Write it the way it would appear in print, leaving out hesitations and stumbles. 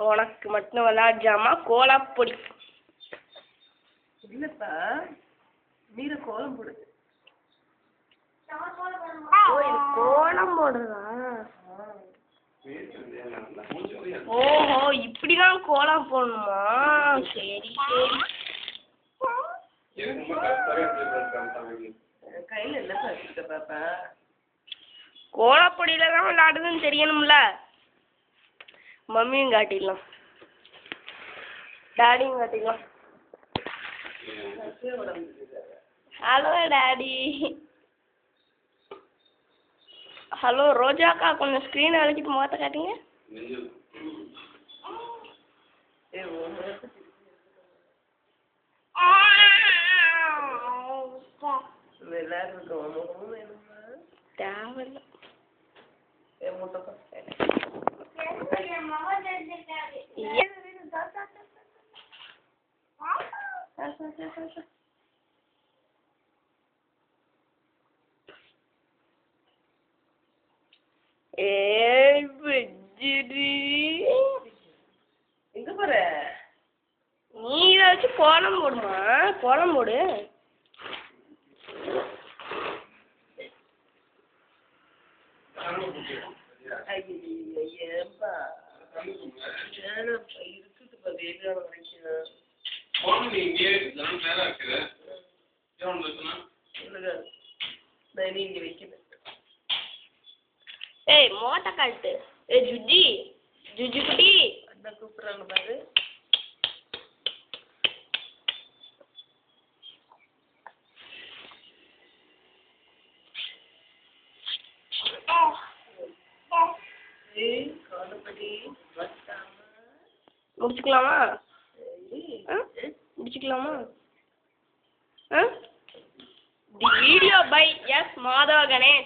உனக்கு மட்டும் விளையாடுறாமா கோலப்பொடி இல்லப்பா மீற கோலம் போடுது கோலம் போடுறா ஓஹோ இப்படிதான் கோலம் போடணுமா சரி கையில என்ன வச்சுட்ட பாப்பா கோலப்பொடியில தான் விளையாடுதுன்னு தெரியணும்ல மம்மியும் காட்டிடலாம் டாடியும் காட்டிடலாம் ஹலோ டாடி ஹலோ ரோஜாக்கா கொஞ்சம் ஸ்க்ரீனை அழைச்சிட்டு முகத்தை காட்டுங்க தேவையில்லை எங்க போற நீ இதை வச்சு கோலம் போடுமா கோலம் போடு ஏய் மோட்டை காட்டு ஏய் ஜுஜி ஜுஜி குட்டி அண்ணா கூப்பிடுறாங்க பாரு முடிச்சுக்கலாமா முடிச்சுக்கலாமா video bye S Madhava Ganesh